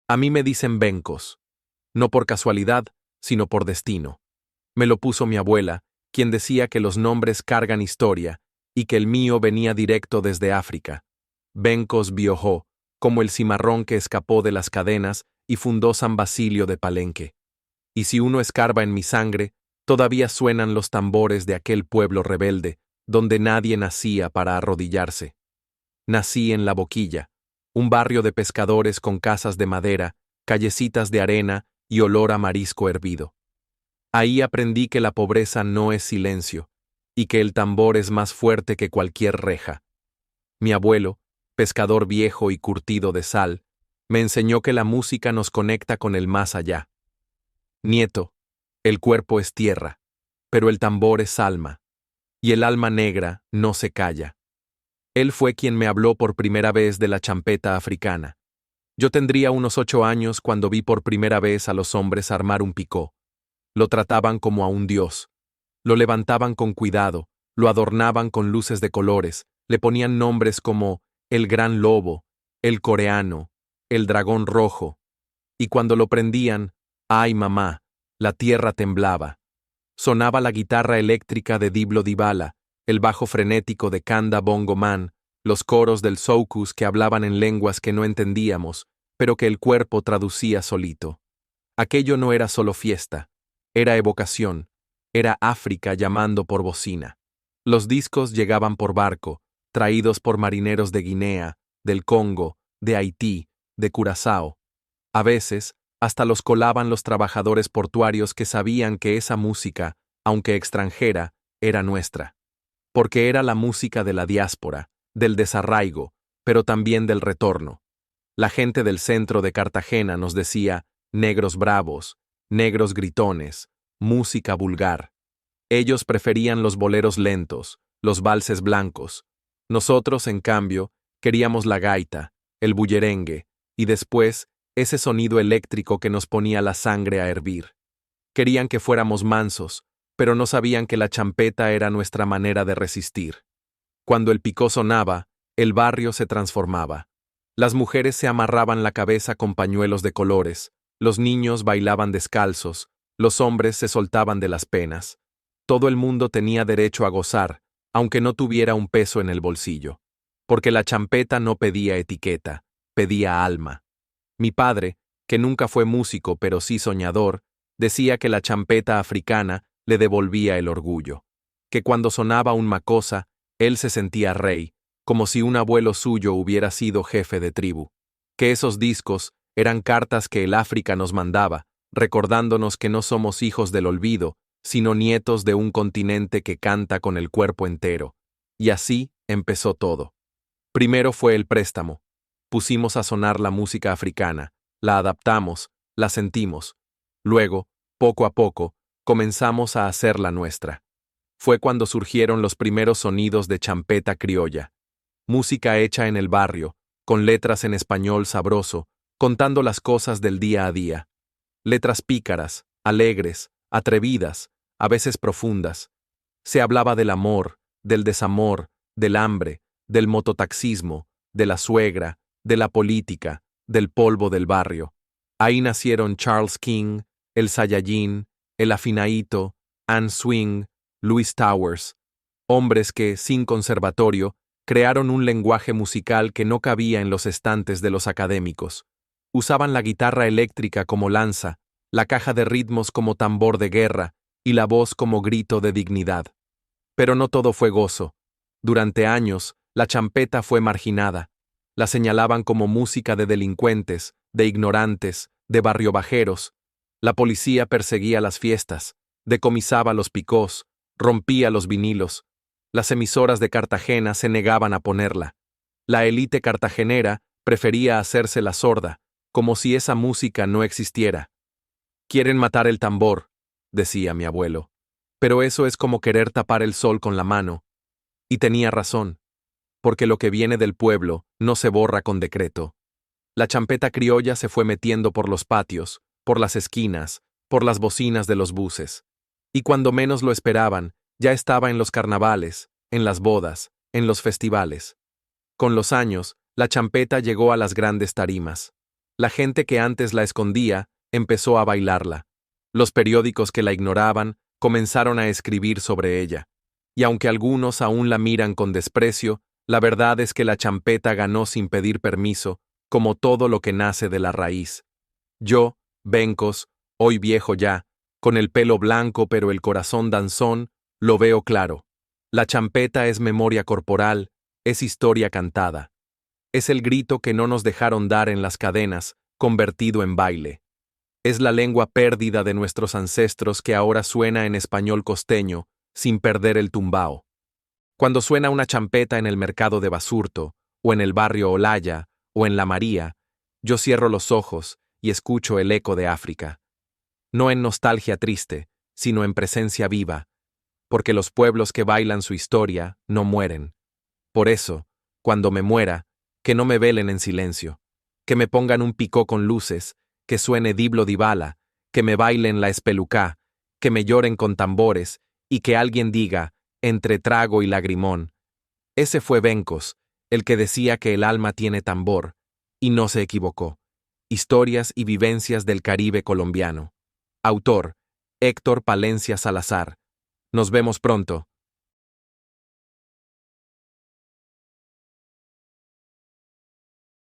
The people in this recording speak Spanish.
A mí me dicen Bencos, no por casualidad, sino por destino. Me lo puso mi abuela, quien decía que los nombres cargan historia, y que el mío venía directo desde África. Bencos Biojó, como el cimarrón que escapó de las cadenas y fundó San Basilio de Palenque. Y si uno escarba en mi sangre, todavía suenan los tambores de aquel pueblo rebelde, donde nadie nacía para arrodillarse. Nací en La Boquilla, un barrio de pescadores con casas de madera, callecitas de arena y olor a marisco hervido. Ahí aprendí que la pobreza no es silencio, y que el tambor es más fuerte que cualquier reja. Mi abuelo, pescador viejo y curtido de sal, me enseñó que la música nos conecta con el más allá. Nieto, el cuerpo es tierra, pero el tambor es alma, y el alma negra no se calla. Él fue quien me habló por primera vez de la champeta africana. Yo tendría unos 8 años cuando vi por primera vez a los hombres armar un picó. Lo trataban como a un dios. Lo levantaban con cuidado, lo adornaban con luces de colores, le ponían nombres como el gran lobo, el coreano, el dragón rojo. Y cuando lo prendían, ¡ay mamá!, la tierra temblaba. Sonaba la guitarra eléctrica de Diblo Dibala, el bajo frenético de Kanda Bongo Man, los coros del soukous que hablaban en lenguas que no entendíamos, pero que el cuerpo traducía solito. Aquello no era solo fiesta, era evocación, era África llamando por bocina. Los discos llegaban por barco, traídos por marineros de Guinea, del Congo, de Haití, de Curazao. A veces, hasta los colaban los trabajadores portuarios que sabían que esa música, aunque extranjera, era nuestra. Porque era la música de la diáspora, del desarraigo, pero también del retorno. La gente del centro de Cartagena nos decía, negros bravos, negros gritones, música vulgar. Ellos preferían los boleros lentos, los valses blancos. Nosotros, en cambio, queríamos la gaita, el bullerengue, y después, ese sonido eléctrico que nos ponía la sangre a hervir. Querían que fuéramos mansos, pero no sabían que la champeta era nuestra manera de resistir. Cuando el picó sonaba, el barrio se transformaba. Las mujeres se amarraban la cabeza con pañuelos de colores, los niños bailaban descalzos, los hombres se soltaban de las penas. Todo el mundo tenía derecho a gozar, aunque no tuviera un peso en el bolsillo. Porque la champeta no pedía etiqueta, pedía alma. Mi padre, que nunca fue músico pero sí soñador, decía que la champeta africana le devolvía el orgullo. Que cuando sonaba un makossa, él se sentía rey, como si un abuelo suyo hubiera sido jefe de tribu. Que esos discos eran cartas que el África nos mandaba, recordándonos que no somos hijos del olvido, sino nietos de un continente que canta con el cuerpo entero. Y así empezó todo. Primero fue el préstamo. Pusimos a sonar la música africana, la adaptamos, la sentimos. Luego, poco a poco, comenzamos a hacerla nuestra. Fue cuando surgieron los primeros sonidos de champeta criolla. Música hecha en el barrio, con letras en español sabroso, contando las cosas del día a día. Letras pícaras, alegres, atrevidas, a veces profundas. Se hablaba del amor, del desamor, del hambre, del mototaxismo, de la suegra, de la política, del polvo del barrio. Ahí nacieron Charles King, el Saiyajin, el Afinaíto, Anne Swing, Louis Towers, hombres que, sin conservatorio, crearon un lenguaje musical que no cabía en los estantes de los académicos. Usaban la guitarra eléctrica como lanza, la caja de ritmos como tambor de guerra y la voz como grito de dignidad. Pero no todo fue gozo. Durante años, la champeta fue marginada. La señalaban como música de delincuentes, de ignorantes, de barriobajeros. La policía perseguía las fiestas, decomisaba los picós, rompía los vinilos. Las emisoras de Cartagena se negaban a ponerla. La élite cartagenera prefería hacerse la sorda, como si esa música no existiera. Quieren matar el tambor, decía mi abuelo. Pero eso es como querer tapar el sol con la mano. Y tenía razón, porque lo que viene del pueblo no se borra con decreto. La champeta criolla se fue metiendo por los patios, por las esquinas, por las bocinas de los buses. Y cuando menos lo esperaban, ya estaba en los carnavales, en las bodas, en los festivales. Con los años, la champeta llegó a las grandes tarimas. La gente que antes la escondía empezó a bailarla. Los periódicos que la ignoraban comenzaron a escribir sobre ella. Y aunque algunos aún la miran con desprecio, la verdad es que la champeta ganó sin pedir permiso, como todo lo que nace de la raíz. Yo, Bencos, hoy viejo ya, con el pelo blanco pero el corazón danzón, lo veo claro. La champeta es memoria corporal, es historia cantada. Es el grito que no nos dejaron dar en las cadenas, convertido en baile. Es la lengua pérdida de nuestros ancestros que ahora suena en español costeño, sin perder el tumbao. Cuando suena una champeta en el mercado de Basurto, o en el barrio Olaya, o en La María, yo cierro los ojos y escucho el eco de África. No en nostalgia triste, sino en presencia viva, porque los pueblos que bailan su historia no mueren. Por eso, cuando me muera, que no me velen en silencio, que me pongan un picó con luces, que suene Diblo Dibala, que me bailen la espelucá, que me lloren con tambores, y que alguien diga, entre trago y lagrimón, ese fue Bencos, el que decía que el alma tiene tambor, y no se equivocó. Historias y vivencias del Caribe colombiano. Autor, Héctor Palencia Salazar. Nos vemos pronto.